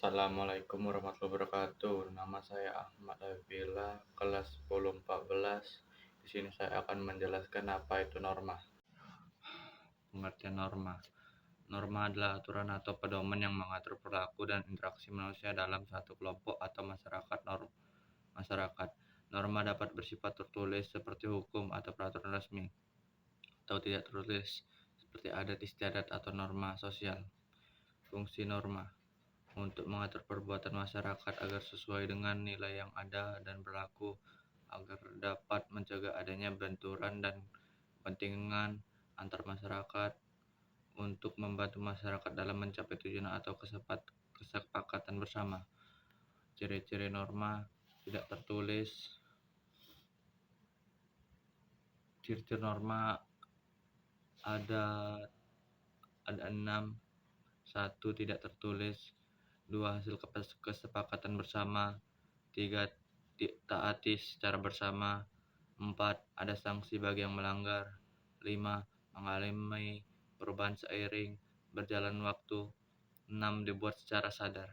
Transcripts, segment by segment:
Assalamualaikum warahmatullahi wabarakatuh. Nama saya Ahmad Abila, kelas 1014. Di sini saya akan menjelaskan apa itu norma. Pengertian norma. Norma adalah aturan atau pedoman yang mengatur perilaku dan interaksi manusia dalam satu kelompok atau masyarakat. Norma dapat bersifat tertulis seperti hukum atau peraturan resmi, atau tidak tertulis seperti adat istiadat atau norma sosial. Fungsi norma untuk mengatur perbuatan masyarakat agar sesuai dengan nilai yang ada dan berlaku, agar dapat mencegah adanya benturan dan kepentingan antar masyarakat, untuk membantu masyarakat dalam mencapai tujuan atau kesepakatan bersama. Ciri-ciri norma tidak tertulis. Ciri-ciri norma ada 6. 1. Tidak tertulis. 2. Hasil kesepakatan bersama. 3. Taati secara bersama. 4. Ada sanksi bagi yang melanggar. 5. Mengalami perubahan seiring berjalan waktu. 6. Dibuat secara sadar.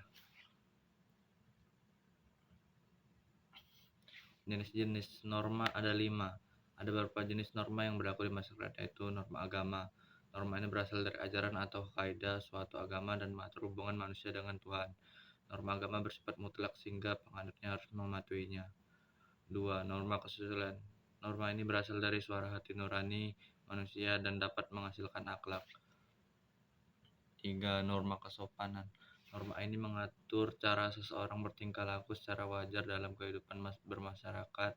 Jenis-jenis norma ada 5. Ada beberapa jenis norma yang berlaku di masyarakat, yaitu norma agama. Norma ini berasal dari ajaran atau kaidah suatu agama dan mengatur hubungan manusia dengan Tuhan. Norma agama bersifat mutlak sehingga penganutnya harus mematuhinya. 2. Norma kesusilaan. Norma ini berasal dari suara hati nurani manusia dan dapat menghasilkan akhlak. 3. Norma kesopanan. Norma ini mengatur cara seseorang bertingkah laku secara wajar dalam kehidupan bermasyarakat.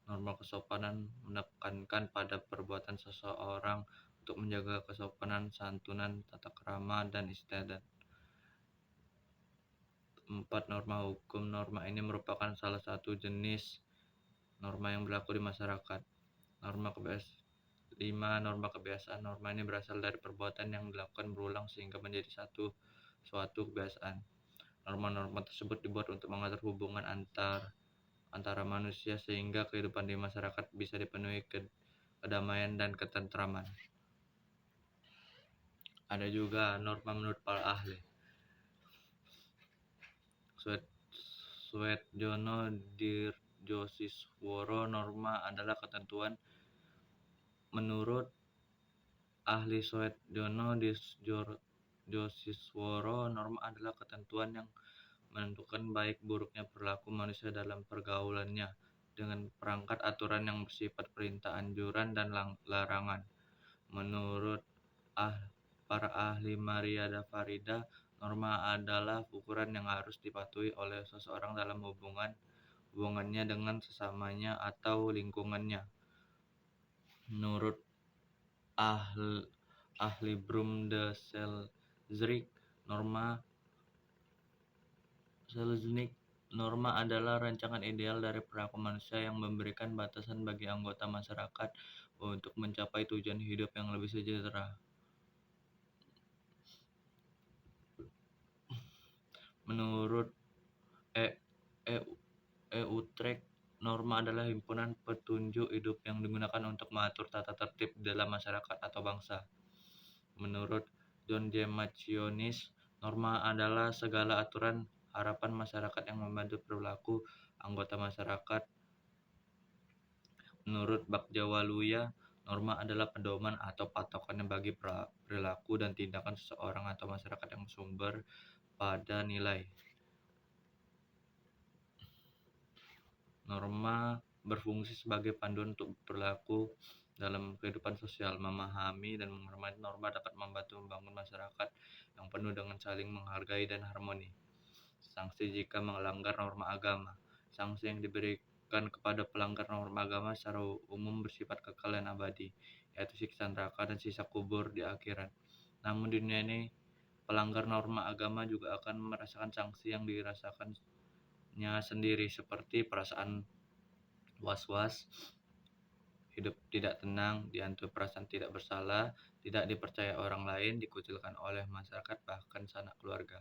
Norma kesopanan menekankan pada perbuatan seseorang untuk menjaga kesopanan, santunan, tata krama, dan istiadat. 4. Norma hukum. Norma ini merupakan salah satu jenis norma yang berlaku di masyarakat. 5. Norma kebiasaan. Norma ini berasal dari perbuatan yang dilakukan berulang sehingga menjadi suatu kebiasaan. Norma-norma tersebut dibuat untuk mengatur hubungan antara manusia sehingga kehidupan di masyarakat bisa dipenuhi kedamaian dan ketentraman. Ada juga norma menurut para ahli. Suedjono Dirjosisworo. Norma adalah ketentuan. Menurut ahli Suedjono Dirjosisworo, norma adalah ketentuan yang menentukan baik buruknya perilaku manusia dalam pergaulannya dengan perangkat aturan yang bersifat perintah, anjuran, dan larangan. Menurut para ahli Maria da Farida, norma adalah ukuran yang harus dipatuhi oleh seseorang dalam hubungannya dengan sesamanya atau lingkungannya. Menurut ahli Brum de Selznick, norma adalah rancangan ideal dari perilaku manusia yang memberikan batasan bagi anggota masyarakat untuk mencapai tujuan hidup yang lebih sejahtera. Menurut Utrecht, norma adalah himpunan petunjuk hidup yang digunakan untuk mengatur tata tertib dalam masyarakat atau bangsa. Menurut John J. Macionis, norma adalah segala aturan harapan masyarakat yang membantu perilaku anggota masyarakat. Menurut Bagjawaluya, norma adalah pedoman atau patokan bagi perilaku dan tindakan seseorang atau masyarakat yang bersumber pada nilai. Norma berfungsi sebagai panduan untuk berlaku dalam kehidupan sosial. Memahami dan menghormati norma dapat membantu membangun masyarakat yang penuh dengan saling menghargai dan harmoni. Sanksi jika melanggar norma agama. Sanksi yang diberikan kepada pelanggar norma agama secara umum bersifat kekal dan abadi, yaitu siksa neraka dan sisa kubur di akhirat. Namun di dunia ini, pelanggar norma agama juga akan merasakan sanksi yang dirasakannya sendiri, seperti perasaan was-was, hidup tidak tenang, dihantui perasaan tidak bersalah, tidak dipercaya orang lain, dikucilkan oleh masyarakat, bahkan sanak keluarga.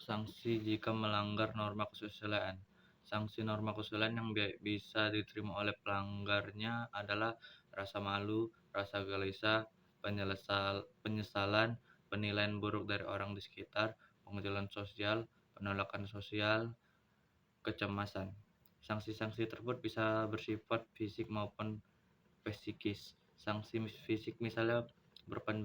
Sanksi jika melanggar norma kesusilaan. Sanksi norma kesusilaan yang bisa diterima oleh pelanggarnya adalah rasa malu, rasa gelisah, penyesalan, penilaian buruk dari orang di sekitar, pengecualian sosial, penolakan sosial, kecemasan. Sanksi-sanksi tersebut bisa bersifat fisik maupun psikis. Sanksi fisik misalnya berupa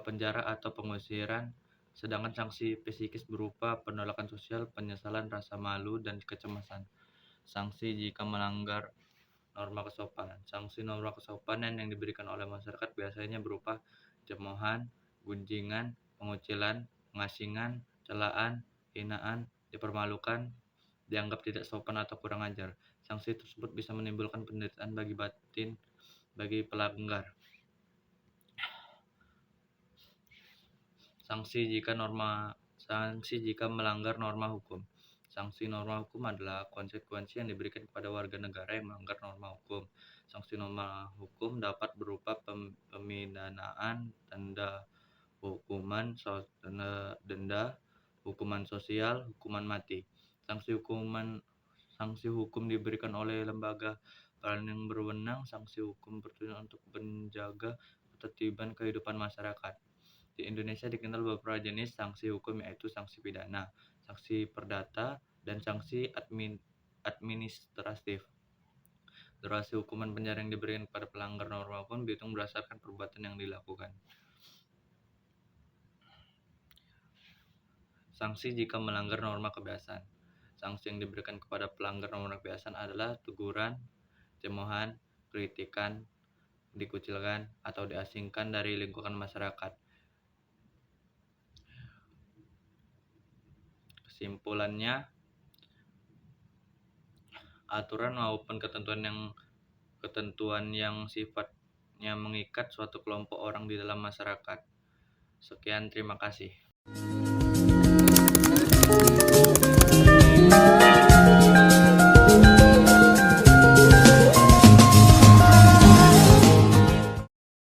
penjara atau pengusiran, sedangkan sanksi psikis berupa penolakan sosial, penyesalan, rasa malu, dan kecemasan. Sanksi jika melanggar norma kesopanan. Sanksi norma kesopanan yang diberikan oleh masyarakat biasanya berupa cemoohan, gunjingan, pengucilan, pengasingan, celaan, hinaan, dipermalukan, dianggap tidak sopan atau kurang ajar. Sanksi tersebut bisa menimbulkan penderitaan bagi pelanggar. Sanksi jika melanggar norma hukum. Sanksi norma hukum adalah konsekuensi yang diberikan kepada warga negara yang melanggar norma hukum. Sanksi norma hukum dapat berupa pemidanaan, denda, hukuman sosial, hukuman mati. Sanksi hukum diberikan oleh lembaga peradilan yang berwenang. Sanksi hukum bertujuan untuk menjaga ketertiban kehidupan masyarakat. Di Indonesia dikenal beberapa jenis sanksi hukum, yaitu sanksi pidana, sanksi perdata, dan sanksi administratif. Durasi hukuman penjara yang diberikan kepada pelanggar norma hukum dihitung berdasarkan perbuatan yang dilakukan. Sanksi jika melanggar norma kebiasaan. Sanksi yang diberikan kepada pelanggar norma kebiasaan adalah teguran, cemoohan, kritikan, dikucilkan, atau diasingkan dari lingkungan masyarakat. Kesimpulannya, aturan maupun ketentuan yang sifatnya mengikat suatu kelompok orang di dalam masyarakat. Sekian, terima kasih.